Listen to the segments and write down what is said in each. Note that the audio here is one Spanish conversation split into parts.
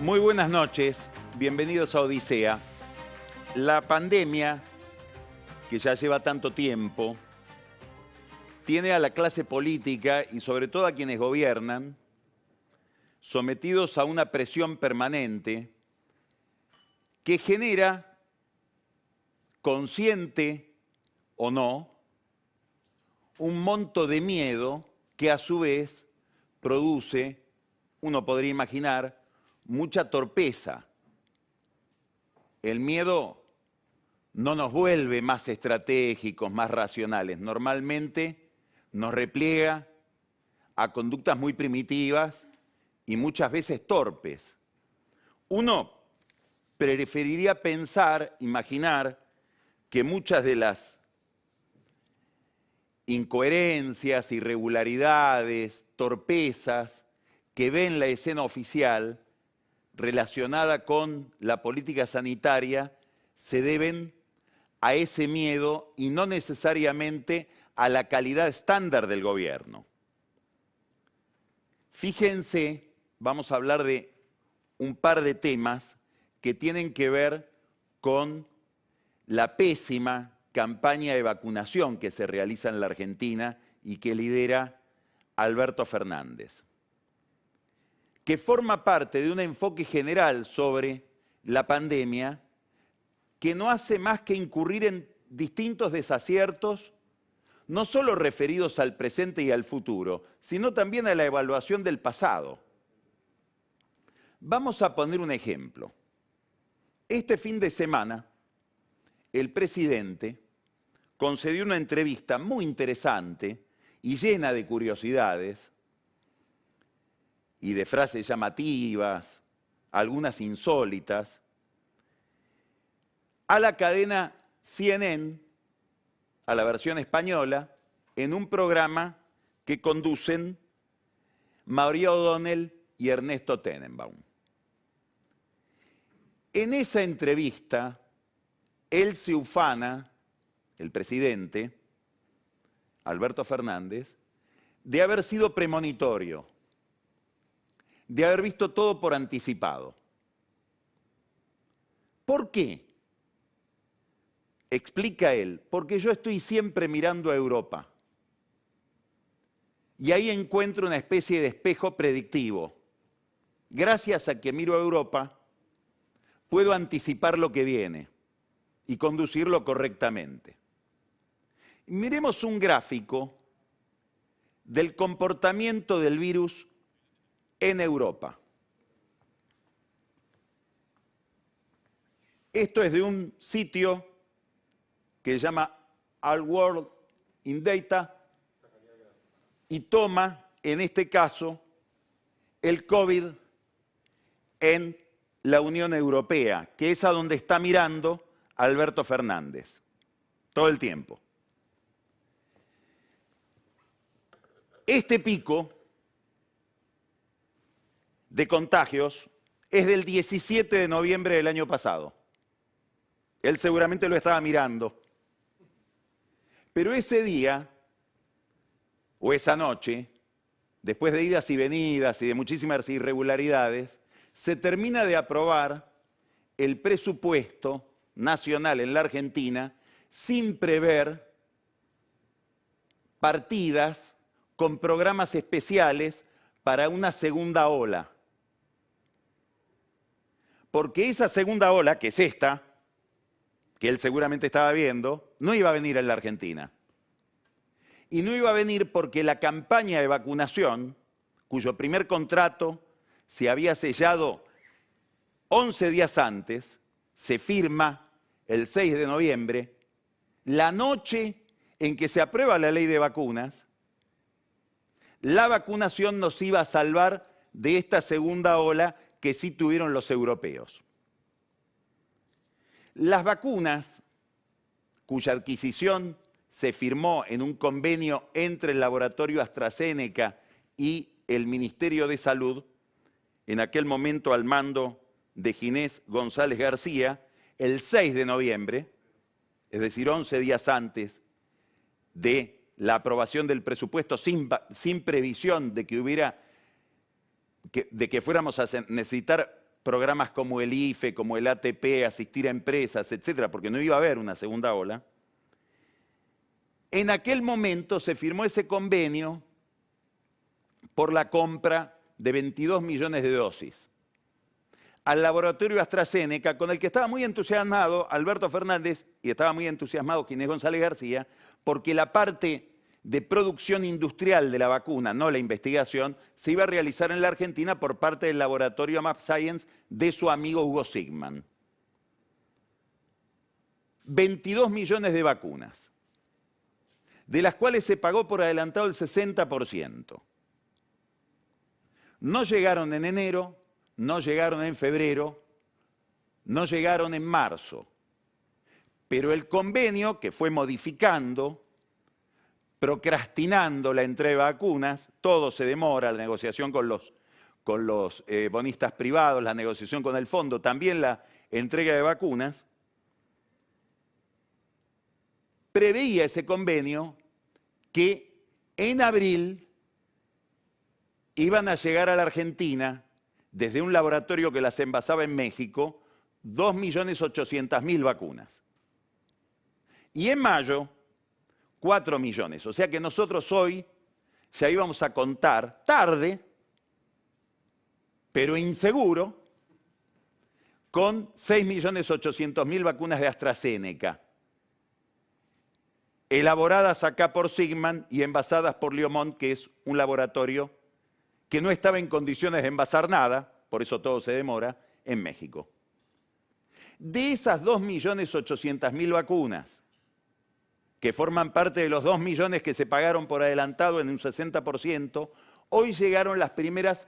Muy buenas noches, bienvenidos a Odisea. La pandemia, que ya lleva tanto tiempo, tiene a la clase política y sobre todo a quienes gobiernan sometidos a una presión permanente que genera, consciente o no, un monto de miedo que a su vez produce, uno podría imaginar, mucha torpeza. El miedo no nos vuelve más estratégicos, más racionales. Normalmente nos repliega a conductas muy primitivas y muchas veces torpes. Uno preferiría pensar, imaginar, que muchas de las incoherencias, irregularidades, torpezas que ve en la escena oficial relacionada con la política sanitaria se deben a ese miedo y no necesariamente a la calidad estándar del gobierno. Fíjense, vamos a hablar de un par de temas que tienen que ver con la pésima campaña de vacunación que se realiza en la Argentina y que lidera Alberto Fernández, que forma parte de un enfoque general sobre la pandemia que no hace más que incurrir en distintos desaciertos, no solo referidos al presente y al futuro, sino también a la evaluación del pasado. Vamos a poner un ejemplo. Este fin de semana, el presidente concedió una entrevista muy interesante y llena de curiosidades y de frases llamativas, algunas insólitas, a la cadena CNN, a la versión española, en un programa que conducen María O'Donnell y Ernesto Tenenbaum. En esa entrevista, él se ufana, el presidente, Alberto Fernández, de haber sido premonitorio, de haber visto todo por anticipado. ¿Por qué? Explica él, porque yo estoy siempre mirando a Europa. Y ahí encuentro una especie de espejo predictivo. Gracias a que miro a Europa, puedo anticipar lo que viene y conducirlo correctamente. Miremos un gráfico del comportamiento del virus en Europa. Esto es de un sitio que se llama All World in Data y toma, en este caso, el COVID en la Unión Europea, que es a donde está mirando Alberto Fernández todo el tiempo. Este pico de contagios es del 17 de noviembre del año pasado. Él seguramente lo estaba mirando. Pero ese día, o esa noche, después de idas y venidas y de muchísimas irregularidades, se termina de aprobar el presupuesto nacional en la Argentina sin prever partidas con programas especiales para una segunda ola. Porque esa segunda ola, que es esta, que él seguramente estaba viendo, no iba a venir en la Argentina. Y no iba a venir porque la campaña de vacunación, cuyo primer contrato se había sellado 11 días antes, se firma el 6 de noviembre, la noche en que se aprueba la ley de vacunas, la vacunación nos iba a salvar de esta segunda ola que sí tuvieron los europeos. Las vacunas, cuya adquisición se firmó en un convenio entre el laboratorio AstraZeneca y el Ministerio de Salud, en aquel momento al mando de Ginés González García, el 6 de noviembre, es decir, 11 días antes de la aprobación del presupuesto sin previsión de que fuéramos a necesitar programas como el IFE, como el ATP, asistir a empresas, etcétera, porque no iba a haber una segunda ola, en aquel momento se firmó ese convenio por la compra de 22 millones de dosis al laboratorio AstraZeneca, con el que estaba muy entusiasmado Alberto Fernández y estaba muy entusiasmado Ginés González García, porque la parte de producción industrial de la vacuna, no la investigación, se iba a realizar en la Argentina por parte del laboratorio mAbxience de su amigo Hugo Sigman. 22 millones de vacunas, de las cuales se pagó por adelantado el 60%. No llegaron en enero, no llegaron en febrero, no llegaron en marzo. Pero el convenio, que fue modificando, procrastinando la entrega de vacunas, todo se demora, la negociación con los bonistas privados, la negociación con el fondo, también la entrega de vacunas, preveía ese convenio que en abril iban a llegar a la Argentina, desde un laboratorio que las envasaba en México, 2.800.000 vacunas. Y en mayo, 4 millones. O sea que nosotros hoy ya íbamos a contar, tarde, pero inseguro, con 6.800.000 vacunas de AstraZeneca, elaboradas acá por Sigman y envasadas por Liomont, que es un laboratorio que no estaba en condiciones de envasar nada, por eso todo se demora, en México. De esas 2.800.000 vacunas, que forman parte de los 2 millones que se pagaron por adelantado en un 60%, hoy llegaron las primeras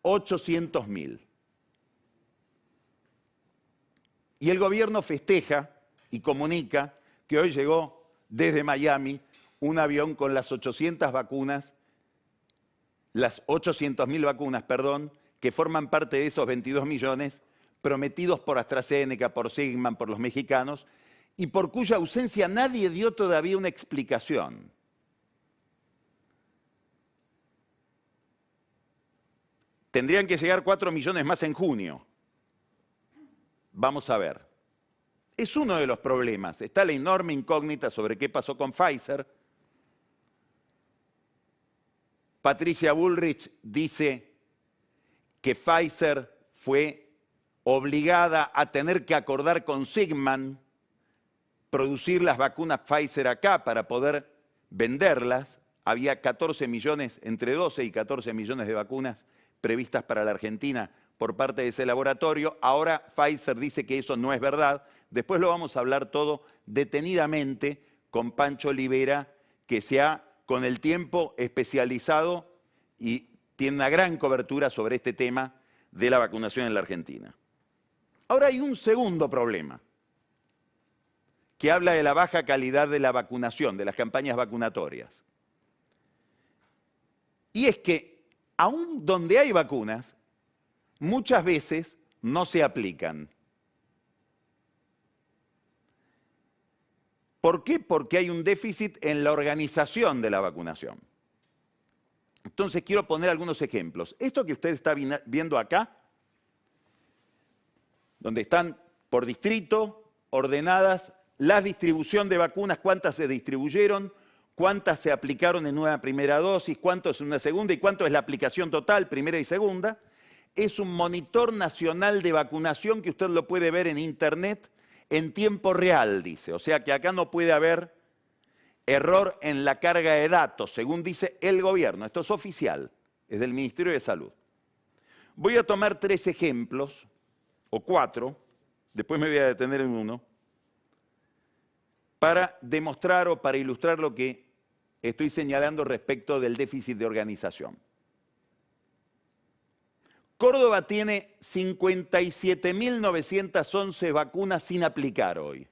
800.000. Y el gobierno festeja y comunica que hoy llegó desde Miami un avión con las 800 vacunas, las 800.000 vacunas, perdón, que forman parte de esos 22 millones prometidos por AstraZeneca, por Sigman, por los mexicanos, y por cuya ausencia nadie dio todavía una explicación. Tendrían que llegar 4 millones más en junio. Vamos a ver. Es uno de los problemas. Está la enorme incógnita sobre qué pasó con Pfizer. Patricia Bullrich dice que Pfizer fue obligada a tener que acordar con Sigman producir las vacunas Pfizer acá para poder venderlas. Había 14 millones, entre 12 y 14 millones de vacunas previstas para la Argentina por parte de ese laboratorio. Ahora Pfizer dice que eso no es verdad. Después lo vamos a hablar todo detenidamente con Pancho Olivera, que se ha con el tiempo especializado y tiene una gran cobertura sobre este tema de la vacunación en la Argentina. Ahora hay un segundo problema, que habla de la baja calidad de la vacunación, de las campañas vacunatorias. Y es que, aun donde hay vacunas, muchas veces no se aplican. ¿Por qué? Porque hay un déficit en la organización de la vacunación. Entonces quiero poner algunos ejemplos. Esto que usted está viendo acá, donde están por distrito ordenadas la distribución de vacunas, cuántas se distribuyeron, cuántas se aplicaron en una primera dosis, cuántos en una segunda y cuánto es la aplicación total, primera y segunda. Es un monitor nacional de vacunación que usted lo puede ver en internet en tiempo real, dice. O sea que acá no puede haber error en la carga de datos, según dice el gobierno. Esto es oficial, es del Ministerio de Salud. Voy a tomar 3 ejemplos, o 4, después me voy a detener en uno, para demostrar o para ilustrar lo que estoy señalando respecto del déficit de organización. Córdoba tiene 57.911 vacunas sin aplicar hoy,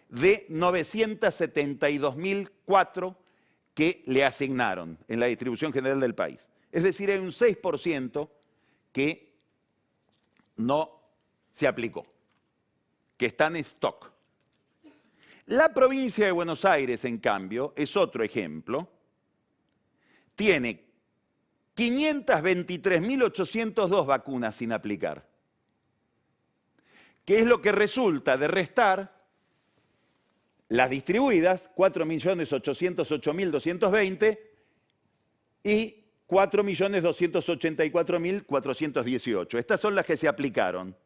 de 972.004 que le asignaron en la distribución general del país. Es decir, hay un 6% que no se aplicó, que está en stock. La provincia de Buenos Aires, en cambio, es otro ejemplo. Tiene 523.802 vacunas sin aplicar. que es lo que resulta de restar las distribuidas, 4.808.220 y 4.284.418. Estas son las que se aplicaron.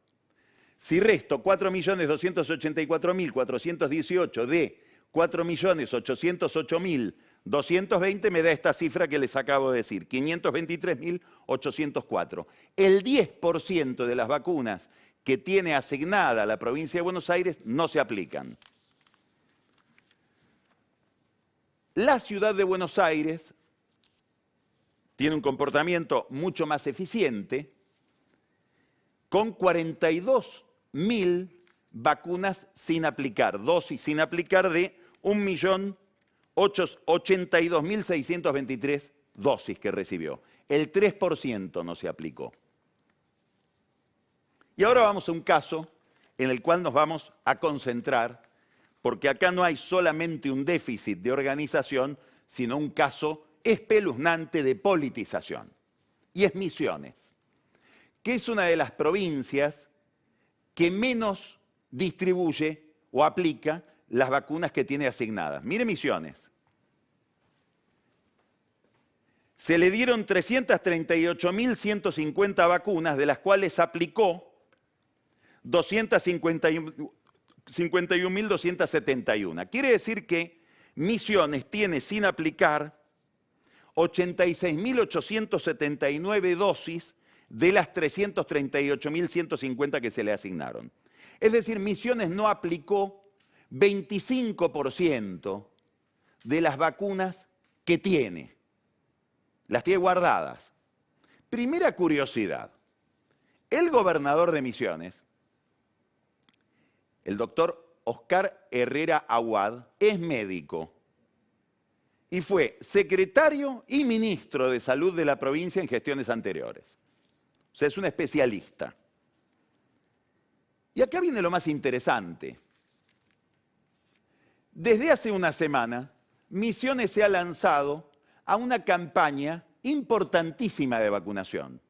Si resto 4.284.418 de 4.808.220 me da esta cifra que les acabo de decir, 523.804. El 10% de las vacunas que tiene asignada la provincia de Buenos Aires no se aplican. La ciudad de Buenos Aires tiene un comportamiento mucho más eficiente, con 42.000 vacunas sin aplicar, dosis sin aplicar de 1.082.623 dosis que recibió. El 3% no se aplicó. Y ahora vamos a un caso en el cual nos vamos a concentrar, porque acá no hay solamente un déficit de organización, sino un caso espeluznante de politización. Y es Misiones, que es una de las provincias que menos distribuye o aplica las vacunas que tiene asignadas. Mire Misiones. Se le dieron 338.150 vacunas, de las cuales aplicó 251.271. Quiere decir que Misiones tiene sin aplicar 86.879 dosis de las 338.150 que se le asignaron. Es decir, Misiones no aplicó 25% de las vacunas que tiene. Las tiene guardadas. Primera curiosidad. El gobernador de Misiones, el doctor Oscar Herrera Aguad, es médico y fue secretario y ministro de Salud de la provincia en gestiones anteriores. O sea, es un especialista. Y acá viene lo más interesante. Desde hace una semana, Misiones se ha lanzado a una campaña importantísima de vacunación.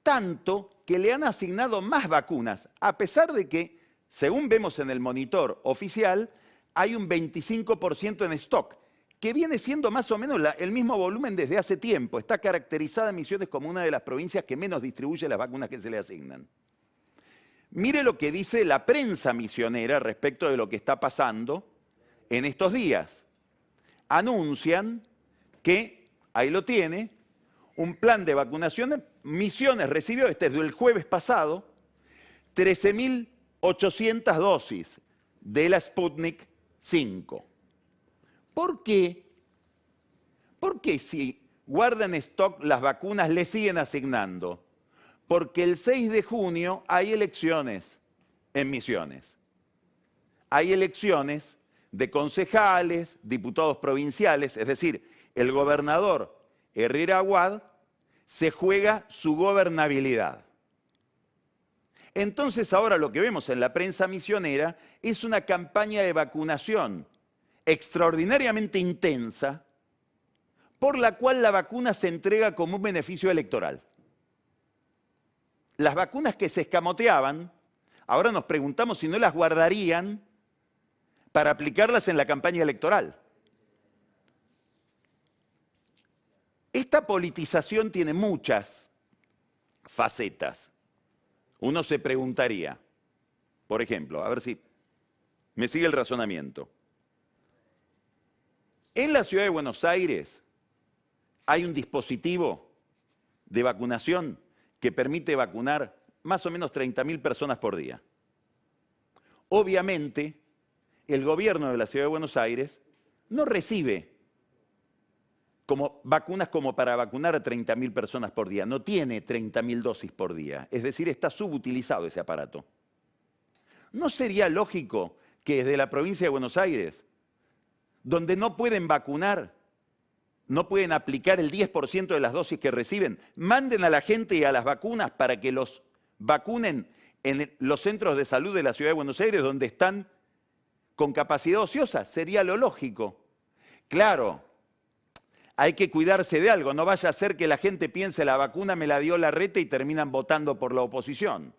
Tanto que le han asignado más vacunas, a pesar de que, según vemos en el monitor oficial, hay un 25% en stock, que viene siendo más o menos el mismo volumen desde hace tiempo. Está caracterizada Misiones como una de las provincias que menos distribuye las vacunas que se le asignan. Mire lo que dice la prensa misionera respecto de lo que está pasando en estos días. Anuncian que, ahí lo tiene, un plan de vacunación. Misiones recibió, este es del jueves pasado, 13.800 dosis de la Sputnik 5. ¿Por qué? Porque si guardan stock las vacunas le siguen asignando. Porque el 6 de junio hay elecciones en Misiones. Hay elecciones de concejales, diputados provinciales, es decir, el gobernador Herrera Aguad se juega su gobernabilidad. Entonces ahora lo que vemos en la prensa misionera es una campaña de vacunación extraordinariamente intensa, por la cual la vacuna se entrega como un beneficio electoral. Las vacunas que se escamoteaban, ahora nos preguntamos si no las guardarían para aplicarlas en la campaña electoral. Esta politización tiene muchas facetas. Uno se preguntaría, por ejemplo, a ver si me sigue el razonamiento. En la ciudad de Buenos Aires hay un dispositivo de vacunación que permite vacunar más o menos 30.000 personas por día. Obviamente, el gobierno de la ciudad de Buenos Aires no recibe vacunas como para vacunar a 30.000 personas por día. No tiene 30.000 dosis por día. Es decir, está subutilizado ese aparato. ¿No sería lógico que desde la provincia de Buenos Aires, donde no pueden vacunar, no pueden aplicar el 10% de las dosis que reciben, manden a la gente a las vacunas para que los vacunen en los centros de salud de la ciudad de Buenos Aires, donde están con capacidad ociosa? Sería lo lógico. Claro, hay que cuidarse de algo, no vaya a ser que la gente piense la vacuna me la dio Larreta y terminan votando por la oposición.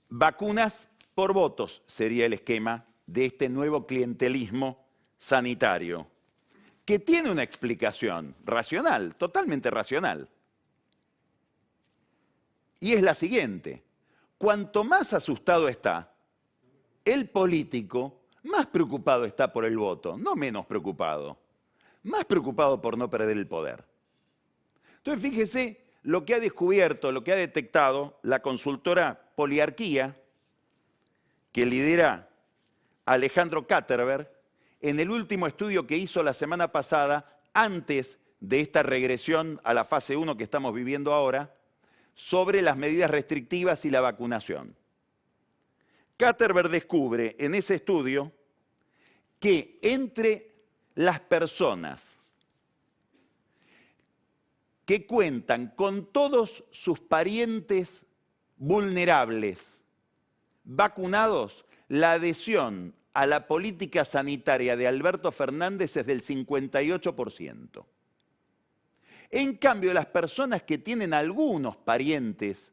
vacunas por votos sería el esquema de este nuevo clientelismo sanitario, que tiene una explicación racional, totalmente racional. Y es la siguiente: cuanto más asustado está el político, más preocupado está por el voto, no menos preocupado, más preocupado por no perder el poder. Entonces, fíjese lo que ha descubierto, lo que ha detectado la consultora Poliarquía, que lidera Alejandro Katterberg, en el último estudio que hizo la semana pasada, antes de esta regresión a la fase 1 que estamos viviendo ahora, sobre las medidas restrictivas y la vacunación. Katterberg descubre en ese estudio que entre las personas que cuentan con todos sus parientes vulnerables vacunados, la adhesión a la política sanitaria de Alberto Fernández es del 58%. En cambio, las personas que tienen algunos parientes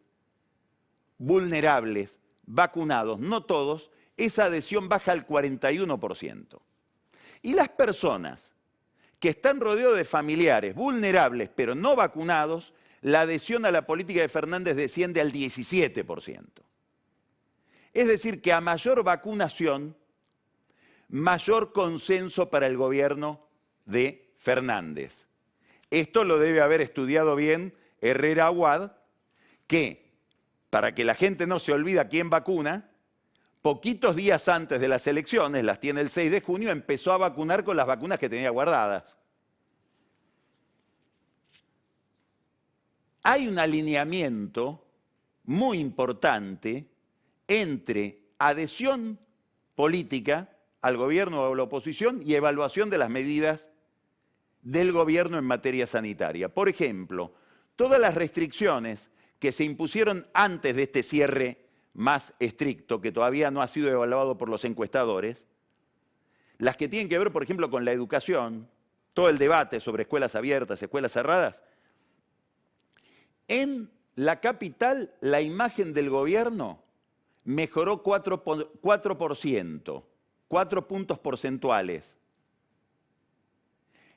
vulnerables vacunados, no todos, esa adhesión baja al 41%. Y las personas que están rodeados de familiares vulnerables pero no vacunados, la adhesión a la política de Fernández desciende al 17%. Es decir, que a mayor vacunación, mayor consenso para el gobierno de Fernández. Esto lo debe haber estudiado bien Herrera Aguad, que, para que la gente no se olvide a quién vacuna, poquitos días antes de las elecciones, las tiene el 6 de junio, empezó a vacunar con las vacunas que tenía guardadas. Hay un alineamiento muy importante entre adhesión política al gobierno o a la oposición y evaluación de las medidas del gobierno en materia sanitaria. Por ejemplo, todas las restricciones que se impusieron antes de este cierre más estricto, que todavía no ha sido evaluado por los encuestadores, las que tienen que ver, por ejemplo, con la educación, todo el debate sobre escuelas abiertas, escuelas cerradas, en la capital la imagen del gobierno mejoró 4%, 4 puntos porcentuales.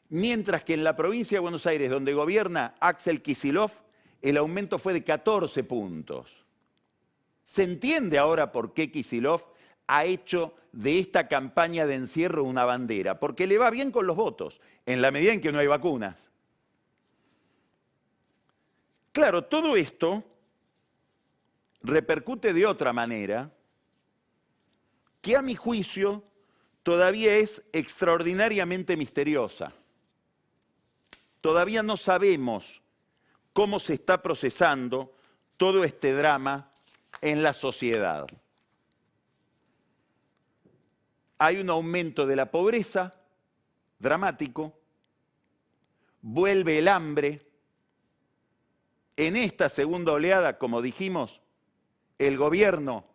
Mientras que en la provincia de Buenos Aires, donde gobierna Axel Kicillof, el aumento fue de 14 puntos. ¿Se entiende ahora por qué Kicillof ha hecho de esta campaña de encierro una bandera? Porque le va bien con los votos, en la medida en que no hay vacunas. Claro, todo esto repercute de otra manera, que a mi juicio todavía es extraordinariamente misteriosa. Todavía no sabemos cómo se está procesando todo este drama en la sociedad. Hay un aumento de la pobreza dramático, vuelve el hambre. En esta segunda oleada, como dijimos, el gobierno,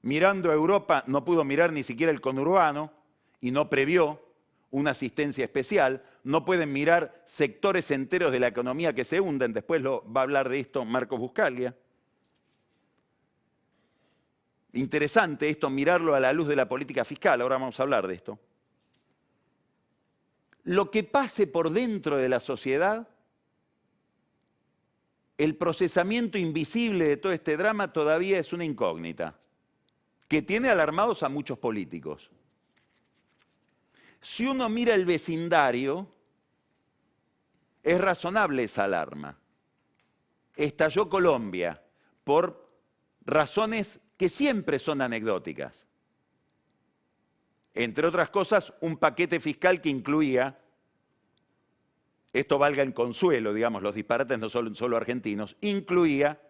mirando a Europa, no pudo mirar ni siquiera el conurbano y no previó una asistencia especial. No pueden mirar sectores enteros de la economía que se hunden. Después va a hablar de esto Marcos Buscaglia. Interesante esto, mirarlo a la luz de la política fiscal. Ahora vamos a hablar de esto. Lo que pase por dentro de la sociedad, el procesamiento invisible de todo este drama todavía es una incógnita, que tiene alarmados a muchos políticos. Si uno mira el vecindario, es razonable esa alarma. Estalló Colombia por razones que siempre son anecdóticas. Entre otras cosas, un paquete fiscal que incluía, esto valga en consuelo, digamos, los disparates no son solo argentinos, incluía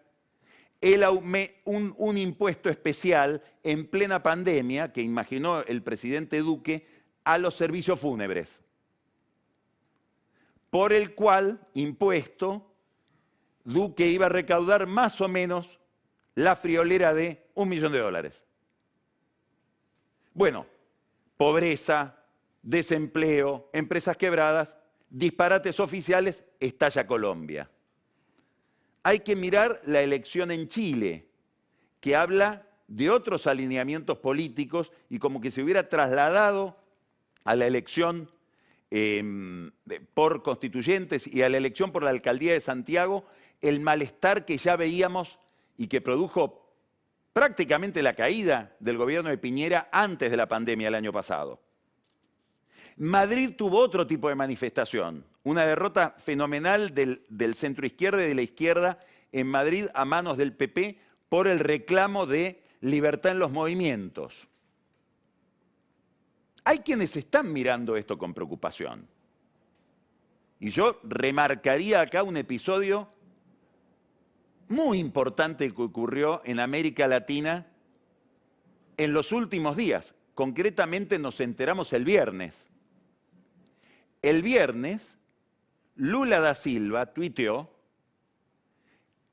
un impuesto especial en plena pandemia que imaginó el presidente Duque a los servicios fúnebres, por el cual impuesto Duque iba a recaudar más o menos la friolera de $1 millón. Bueno, pobreza, desempleo, empresas quebradas, disparates oficiales, estalla Colombia. Hay que mirar la elección en Chile, que habla de otros alineamientos políticos y como que se hubiera trasladado a la elección por constituyentes y a la elección por la alcaldía de Santiago el malestar que ya veíamos y que produjo prácticamente la caída del gobierno de Piñera antes de la pandemia el año pasado. Madrid tuvo otro tipo de manifestación, una derrota fenomenal del centro-izquierda y de la izquierda en Madrid a manos del PP por el reclamo de libertad en los movimientos. Hay quienes están mirando esto con preocupación. Y yo remarcaría acá un episodio muy importante que ocurrió en América Latina en los últimos días. Concretamente nos enteramos el viernes. El viernes, Lula da Silva tuiteó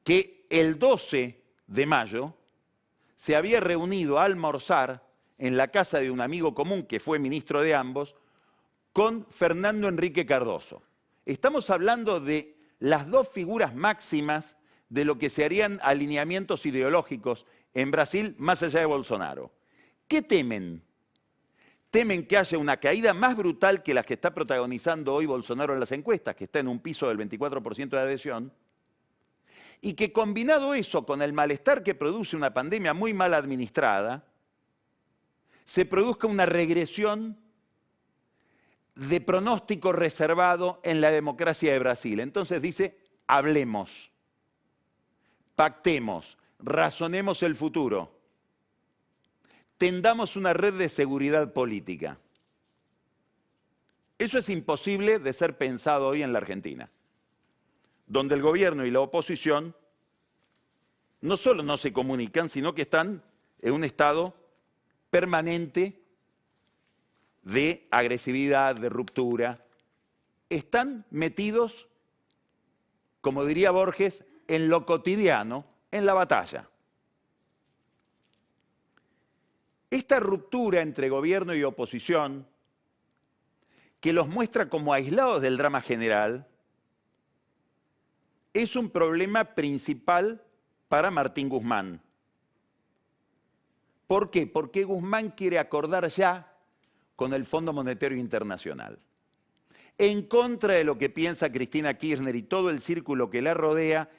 que el 12 de mayo se había reunido a almorzar en la casa de un amigo común que fue ministro de ambos, con Fernando Henrique Cardoso. Estamos hablando de las dos figuras máximas de lo que se harían alineamientos ideológicos en Brasil más allá de Bolsonaro. ¿Qué temen? Temen que haya una caída más brutal que la que está protagonizando hoy Bolsonaro en las encuestas, que está en un piso del 24% de adhesión, y que combinado eso con el malestar que produce una pandemia muy mal administrada, se produzca una regresión de pronóstico reservado en la democracia de Brasil. Entonces dice, hablemos, pactemos, razonemos el futuro, tendamos una red de seguridad política. Eso es imposible de ser pensado hoy en la Argentina, donde el gobierno y la oposición no solo no se comunican, sino que están en un estado permanente de agresividad, de ruptura. Están metidos, como diría Borges, en lo cotidiano, en la batalla. Esta ruptura entre gobierno y oposición, que los muestra como aislados del drama general, es un problema principal para Martín Guzmán. ¿Por qué? Porque Guzmán quiere acordar ya con el Fondo Monetario Internacional. En contra de lo que piensa Cristina Kirchner y todo el círculo que la rodea,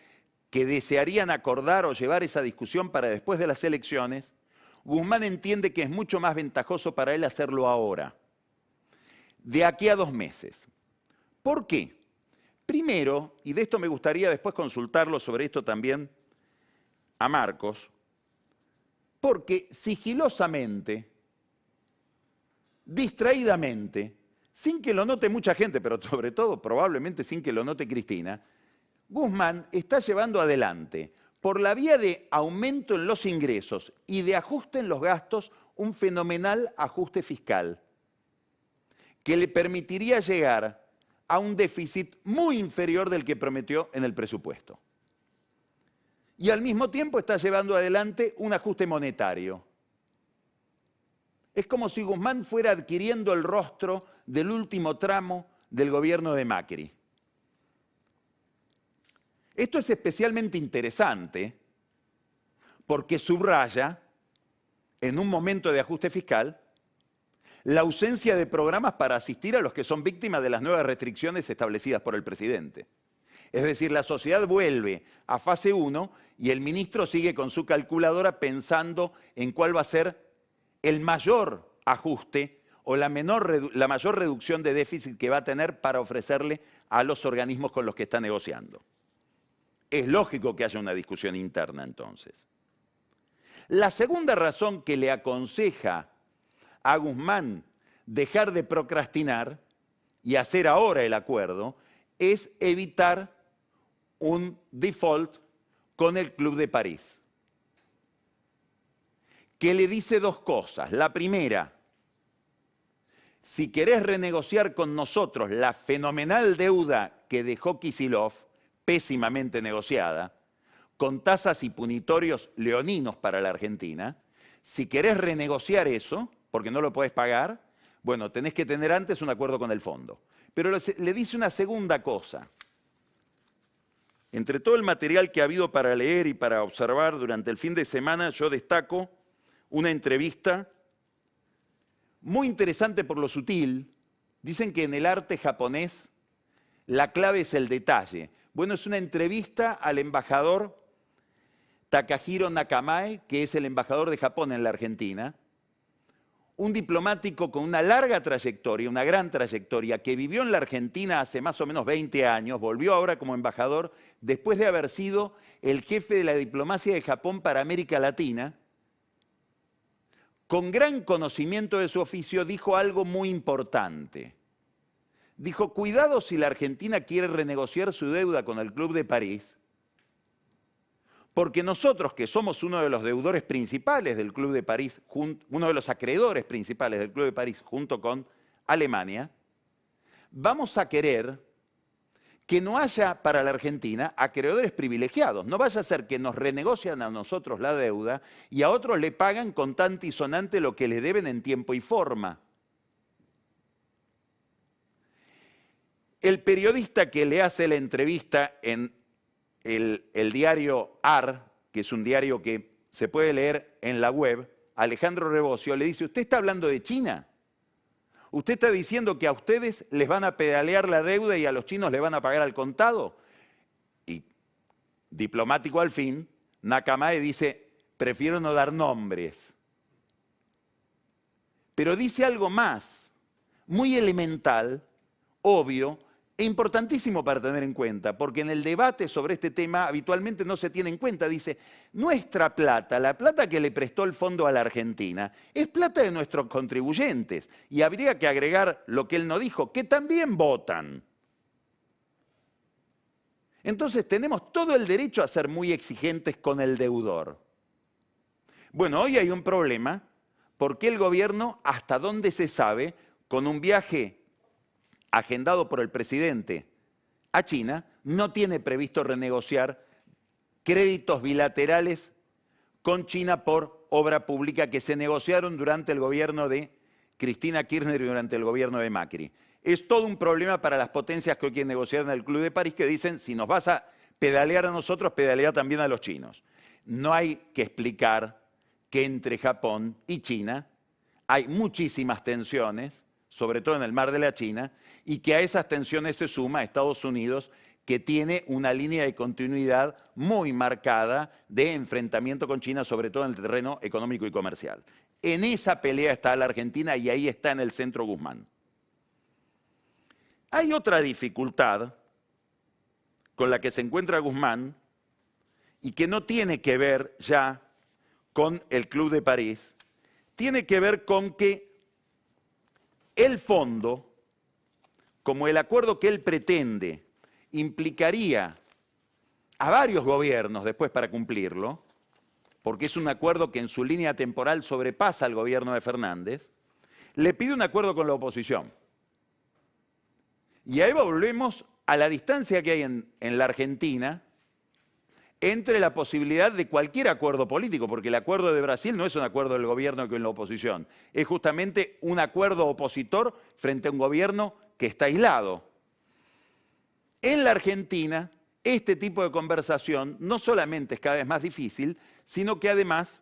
que desearían acordar o llevar esa discusión para después de las elecciones, Guzmán entiende que es mucho más ventajoso para él hacerlo ahora, de aquí a 2 meses. ¿Por qué? Primero, y de esto me gustaría después consultarlo sobre esto también a Marcos, porque sigilosamente, distraídamente, sin que lo note mucha gente, pero sobre todo probablemente sin que lo note Cristina, Guzmán está llevando adelante, por la vía de aumento en los ingresos y de ajuste en los gastos, un fenomenal ajuste fiscal, que le permitiría llegar a un déficit muy inferior del que prometió en el presupuesto. Y al mismo tiempo está llevando adelante un ajuste monetario. Es como si Guzmán fuera adquiriendo el rostro del último tramo del gobierno de Macri. Esto es especialmente interesante porque subraya, en un momento de ajuste fiscal, la ausencia de programas para asistir a los que son víctimas de las nuevas restricciones establecidas por el presidente. Es decir, la sociedad vuelve a fase 1 y el ministro sigue con su calculadora pensando en cuál va a ser el mayor ajuste o la mayor reducción de déficit que va a tener para ofrecerle a los organismos con los que está negociando. Es lógico que haya una discusión interna entonces. La segunda razón que le aconseja a Guzmán dejar de procrastinar y hacer ahora el acuerdo es evitar un default con el Club de París, que le dice 2 cosas. La primera, si querés renegociar con nosotros la fenomenal deuda que dejó Kicillof, pésimamente negociada, con tasas y punitorios leoninos para la Argentina, si querés renegociar eso, porque no lo podés pagar, bueno, tenés que tener antes un acuerdo con el fondo. Pero le dice una segunda cosa. Entre todo el material que ha habido para leer y para observar durante el fin de semana, yo destaco una entrevista muy interesante por lo sutil. Dicen que en el arte japonés la clave es el detalle. Bueno, es una entrevista al embajador Takahiro Nakamae, que es el embajador de Japón en la Argentina, un diplomático con una larga trayectoria, una gran trayectoria, que vivió en la Argentina hace más o menos 20 años, volvió ahora como embajador después de haber sido el jefe de la diplomacia de Japón para América Latina. Con gran conocimiento de su oficio, dijo algo muy importante. Dijo, cuidado si la Argentina quiere renegociar su deuda con el Club de París, porque nosotros, que somos uno de los deudores principales del Club de París, uno de los acreedores principales del Club de París, junto con Alemania, vamos a querer que no haya para la Argentina acreedores privilegiados. No vaya a ser que nos renegocian a nosotros la deuda y a otros le pagan contante y sonante lo que les deben en tiempo y forma. El periodista que le hace la entrevista en el diario AR, que es un diario que se puede leer en la web, Alejandro Rebosio, le dice, ¿usted está hablando de China? ¿Usted está diciendo que a ustedes les van a pedalear la deuda y a los chinos les van a pagar al contado? Y diplomático al fin, Nakamae dice, prefiero no dar nombres. Pero dice algo más, muy elemental, obvio, e importantísimo para tener en cuenta, porque en el debate sobre este tema habitualmente no se tiene en cuenta. Dice, nuestra plata, la plata que le prestó el fondo a la Argentina, es plata de nuestros contribuyentes. Y habría que agregar lo que él no dijo, que también votan. Entonces tenemos todo el derecho a ser muy exigentes con el deudor. Bueno, hoy hay un problema, porque el gobierno, hasta donde se sabe, con un viaje agendado por el presidente a China, no tiene previsto renegociar créditos bilaterales con China por obra pública que se negociaron durante el gobierno de Cristina Kirchner y durante el gobierno de Macri. Es todo un problema para las potencias que hoy quieren negociar en el Club de París, que dicen, si nos vas a pedalear a nosotros, pedalea también a los chinos. No hay que explicar que entre Japón y China hay muchísimas tensiones, sobre todo en el Mar de la China, y que a esas tensiones se suma Estados Unidos, que tiene una línea de continuidad muy marcada de enfrentamiento con China, sobre todo en el terreno económico y comercial. En esa pelea está la Argentina y ahí está en el centro Guzmán. Hay otra dificultad con la que se encuentra Guzmán y que no tiene que ver ya con el Club de París, tiene que ver con que el fondo, como el acuerdo que él pretende, implicaría a varios gobiernos después para cumplirlo, porque es un acuerdo que en su línea temporal sobrepasa al gobierno de Fernández, le pide un acuerdo con la oposición. Y ahí volvemos a la distancia que hay en la Argentina entre la posibilidad de cualquier acuerdo político, porque el acuerdo de Brasil no es un acuerdo del gobierno con la oposición, es justamente un acuerdo opositor frente a un gobierno que está aislado. En la Argentina, este tipo de conversación no solamente es cada vez más difícil, sino que además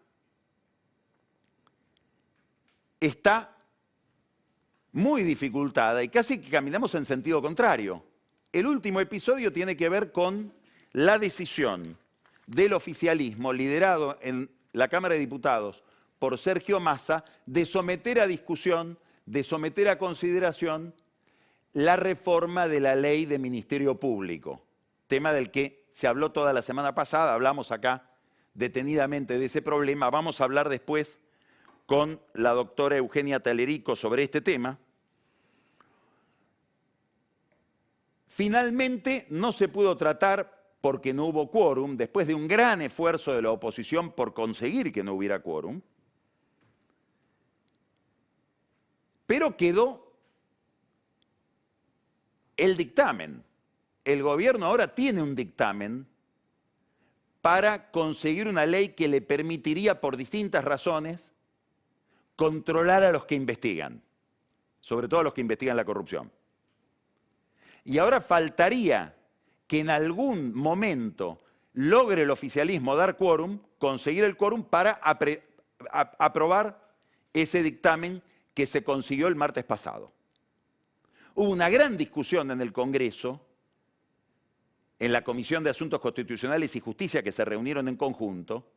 está muy dificultada y casi que caminamos en sentido contrario. El último episodio tiene que ver con la decisión del oficialismo, liderado en la Cámara de Diputados por Sergio Massa, de someter a discusión, de someter a consideración la reforma de la ley de Ministerio Público, tema del que se habló toda la semana pasada, hablamos acá detenidamente de ese problema, vamos a hablar después con la doctora Eugenia Talerico sobre este tema. Finalmente no se pudo tratar porque no hubo quórum, después de un gran esfuerzo de la oposición por conseguir que no hubiera quórum, pero quedó el dictamen. El gobierno ahora tiene un dictamen para conseguir una ley que le permitiría, por distintas razones, controlar a los que investigan, sobre todo a los que investigan la corrupción. Y ahora faltaría que en algún momento logre el oficialismo dar quórum, conseguir el quórum para aprobar ese dictamen que se consiguió el martes pasado. Hubo una gran discusión en el Congreso, en la Comisión de Asuntos Constitucionales y Justicia, que se reunieron en conjunto,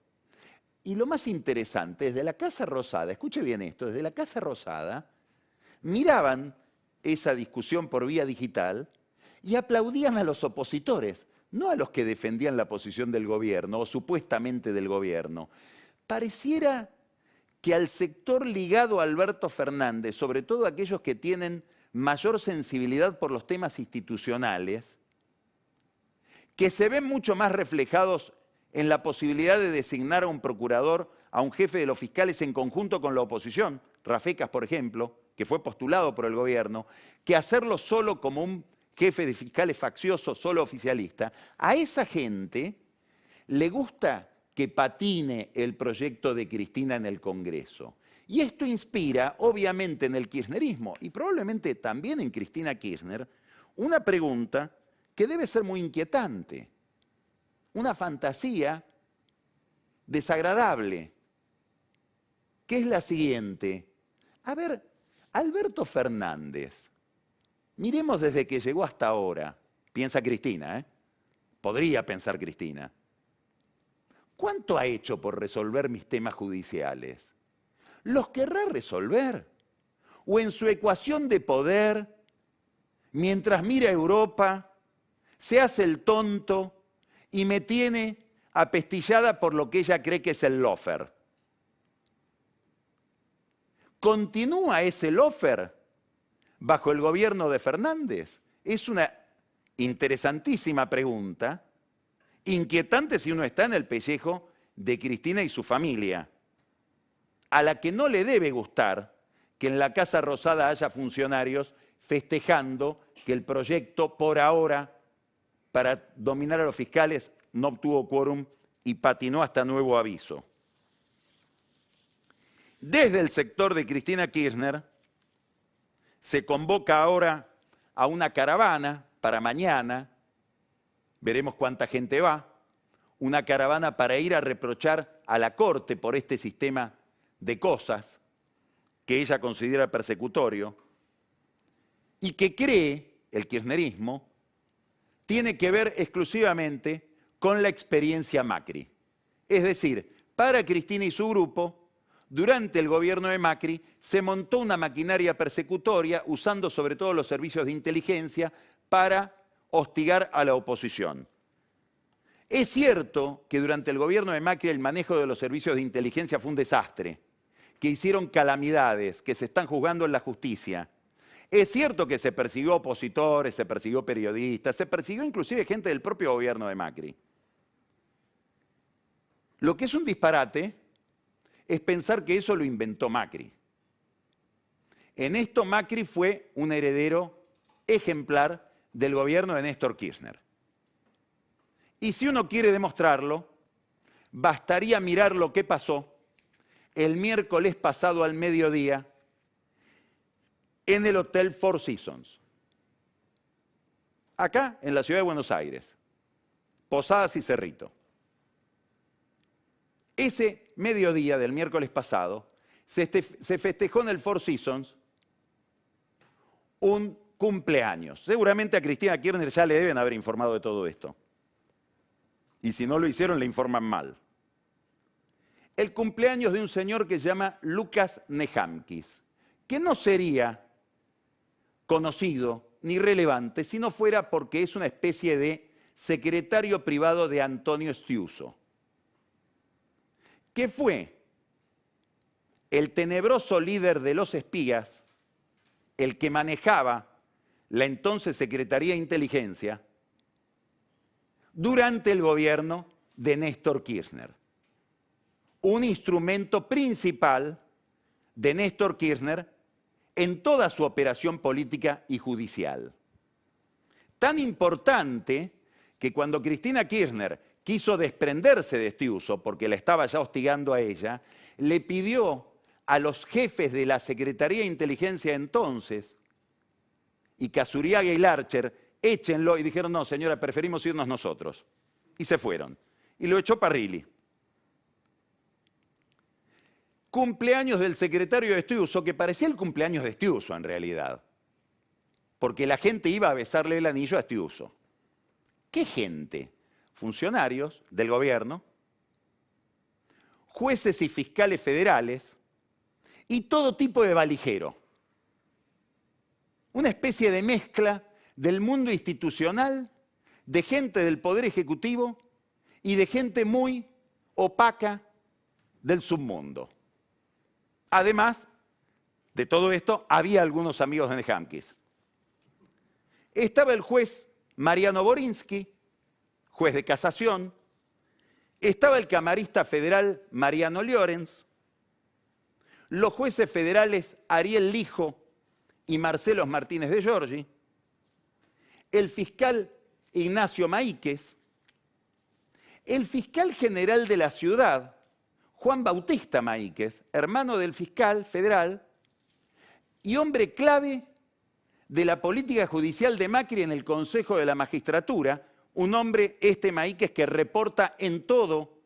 y lo más interesante, desde la Casa Rosada, escuche bien esto, desde la Casa Rosada, miraban esa discusión por vía digital y aplaudían a los opositores, no a los que defendían la posición del gobierno o supuestamente del gobierno. Pareciera que al sector ligado a Alberto Fernández, sobre todo aquellos que tienen mayor sensibilidad por los temas institucionales, que se ven mucho más reflejados en la posibilidad de designar a un procurador, a un jefe de los fiscales en conjunto con la oposición, Rafecas, por ejemplo, que fue postulado por el gobierno, que hacerlo solo como un jefe de fiscales faccioso, solo oficialista. A esa gente le gusta que patine el proyecto de Cristina en el Congreso. Y esto inspira, obviamente, en el kirchnerismo y probablemente también en Cristina Kirchner, una pregunta que debe ser muy inquietante, una fantasía desagradable, que es la siguiente. A ver, Alberto Fernández, miremos desde que llegó hasta ahora, piensa Cristina, podría pensar Cristina. ¿Cuánto ha hecho por resolver mis temas judiciales? ¿Los querrá resolver? ¿O en su ecuación de poder, mientras mira a Europa, se hace el tonto y me tiene apestillada por lo que ella cree que es el lawfare? ¿Continúa ese lawfare bajo el gobierno de Fernández? Es una interesantísima pregunta, inquietante si uno está en el pellejo de Cristina y su familia, a la que no le debe gustar que en la Casa Rosada haya funcionarios festejando que el proyecto, por ahora, para dominar a los fiscales, no obtuvo quórum y patinó hasta nuevo aviso. Desde el sector de Cristina Kirchner se convoca ahora a una caravana para mañana, veremos cuánta gente va, una caravana para ir a reprochar a la Corte por este sistema de cosas que ella considera persecutorio y que cree, el kirchnerismo, tiene que ver exclusivamente con la experiencia Macri. Es decir, para Cristina y su grupo, durante el gobierno de Macri se montó una maquinaria persecutoria usando sobre todo los servicios de inteligencia para hostigar a la oposición. Es cierto que durante el gobierno de Macri el manejo de los servicios de inteligencia fue un desastre, que hicieron calamidades, que se están juzgando en la justicia. Es cierto que se persiguió opositores, se persiguió periodistas, se persiguió inclusive gente del propio gobierno de Macri. Lo que es un disparate es pensar que eso lo inventó Macri. En esto Macri fue un heredero ejemplar del gobierno de Néstor Kirchner. Y si uno quiere demostrarlo, bastaría mirar lo que pasó el miércoles pasado al mediodía en el Hotel Four Seasons, acá en la ciudad de Buenos Aires, Posadas y Cerrito. Ese mediodía del miércoles pasado se festejó en el Four Seasons un cumpleaños. Seguramente a Cristina Kirchner ya le deben haber informado de todo esto. Y si no lo hicieron, le informan mal. El cumpleaños de un señor que se llama Lucas Nehamkis, que no sería conocido ni relevante si no fuera porque es una especie de secretario privado de Antonio Stiuso, que fue el tenebroso líder de los espías, el que manejaba la entonces Secretaría de Inteligencia durante el gobierno de Néstor Kirchner. Un instrumento principal de Néstor Kirchner en toda su operación política y judicial. Tan importante que cuando Cristina Kirchner quiso desprenderse de Stiuso, porque la estaba ya hostigando a ella, le pidió a los jefes de la Secretaría de Inteligencia entonces, y Casuriaga y Larcher, échenlo, y dijeron, no señora, preferimos irnos nosotros. Y se fueron. Y lo echó Parrilli. cumpleaños del secretario de Estiuso, que parecía el cumpleaños de Estiuso en realidad, porque la gente iba a besarle el anillo a Estiuso. ¿Qué gente? Funcionarios del gobierno, jueces y fiscales federales y todo tipo de valijero. Una especie de mezcla del mundo institucional, de gente del Poder Ejecutivo y de gente muy opaca del submundo. Además de todo esto, había algunos amigos de Nehamkis. Estaba el juez Mariano Borinsky, juez de casación. Estaba el camarista federal Mariano Llorens. Los jueces federales Ariel Lijo y Marcelo Martínez de Giorgi. El fiscal Ignacio Maíquez. El fiscal general de la ciudad, Juan Bautista Maíquez, hermano del fiscal federal y hombre clave de la política judicial de Macri en el Consejo de la Magistratura, un hombre, Maíquez, que reporta en todo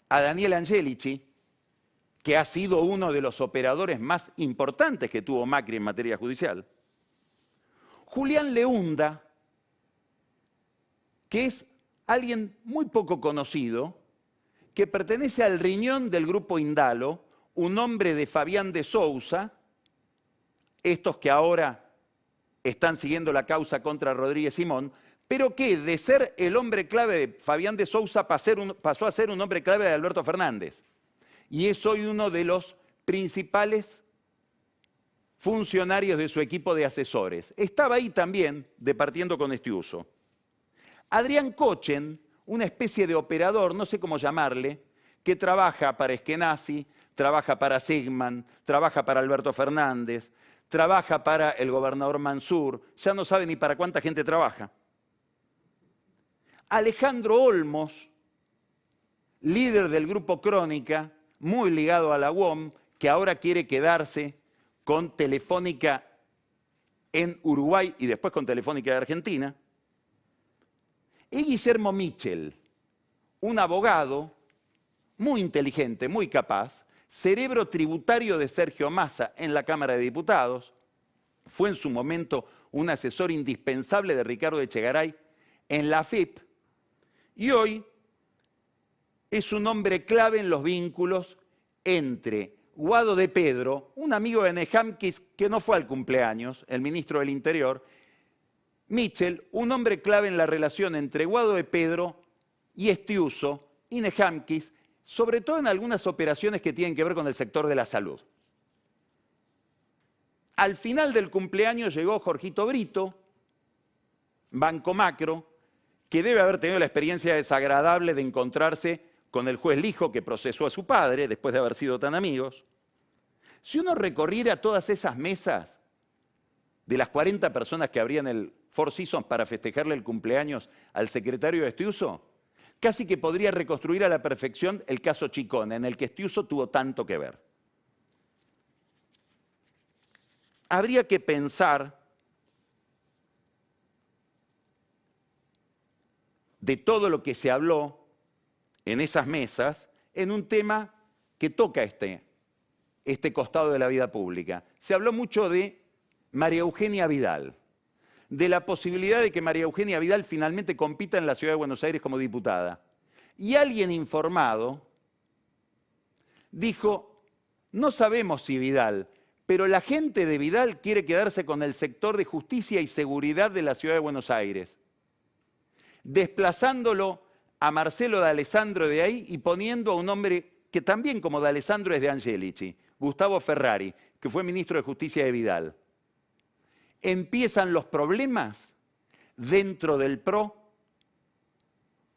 a Daniel Angelici, que ha sido uno de los operadores más importantes que tuvo Macri en materia judicial. Julián Leunda, que es alguien muy poco conocido, que pertenece al riñón del grupo Indalo, un hombre de Fabián de Sousa, estos que ahora están siguiendo la causa contra Rodríguez Simón, pero que de ser el hombre clave de Fabián de Sousa pasó a ser un hombre clave de Alberto Fernández. Y es hoy uno de los principales funcionarios de su equipo de asesores. Estaba ahí también, departiendo con Estiuso. Adrián Cochen, una especie de operador, no sé cómo llamarle, que trabaja para Eskenazi, trabaja para Sigman, trabaja para Alberto Fernández, trabaja para el gobernador Mansur, ya no sabe ni para cuánta gente trabaja. Alejandro Olmos, líder del grupo Crónica, muy ligado a la UOM, que ahora quiere quedarse con Telefónica en Uruguay y después con Telefónica de Argentina. Y Guillermo Michel, un abogado muy inteligente, muy capaz, cerebro tributario de Sergio Massa en la Cámara de Diputados, fue en su momento un asesor indispensable de Ricardo Echegaray en la AFIP, y hoy es un hombre clave en los vínculos entre Guado de Pedro, un amigo de Nehamkis que no fue al cumpleaños, el ministro del Interior, Michel, un hombre clave en la relación entre Guado de Pedro y Estiuso y Nehamkis, sobre todo en algunas operaciones que tienen que ver con el sector de la salud. Al final del cumpleaños llegó Jorgito Brito, Banco Macro, que debe haber tenido la experiencia desagradable de encontrarse con el juez Lijo que procesó a su padre después de haber sido tan amigos. Si uno recorriera todas esas mesas de las 40 personas que habría en el Four Seasons para festejarle el cumpleaños al secretario de Estiuso, casi que podría reconstruir a la perfección el caso Chicone, en el que Estiuso tuvo tanto que ver. Habría que pensar de todo lo que se habló en esas mesas en un tema que toca este costado de la vida pública. Se habló mucho de María Eugenia Vidal, de la posibilidad de que María Eugenia Vidal finalmente compita en la Ciudad de Buenos Aires como diputada. Y alguien informado dijo, no sabemos si Vidal, pero la gente de Vidal quiere quedarse con el sector de justicia y seguridad de la Ciudad de Buenos Aires, desplazándolo a Marcelo D'Alessandro de ahí y poniendo a un hombre que también como D'Alessandro es de Angelici, Gustavo Ferrari, que fue ministro de Justicia de Vidal. Empiezan los problemas dentro del PRO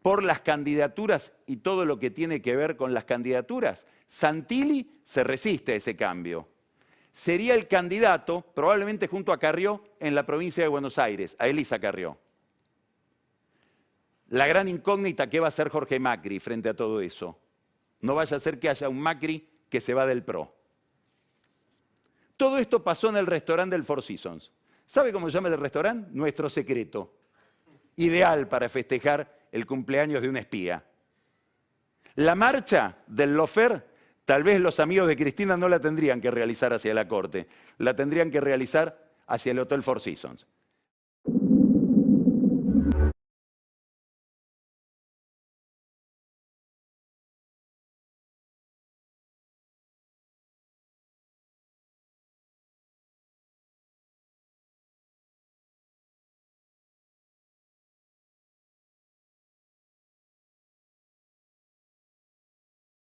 por las candidaturas y todo lo que tiene que ver con las candidaturas. Santilli se resiste a ese cambio. Sería el candidato, probablemente junto a Carrió, en la provincia de Buenos Aires, a Elisa Carrió. La gran incógnita, ¿qué va a hacer Jorge Macri frente a todo eso? No vaya a ser que haya un Macri que se va del PRO. Todo esto pasó en el restaurante del Four Seasons. ¿Sabe cómo se llama el restaurante? Nuestro Secreto. Ideal para festejar el cumpleaños de un espía. La marcha del Lofer tal vez los amigos de Cristina no la tendrían que realizar hacia la corte, la tendrían que realizar hacia el Hotel Four Seasons.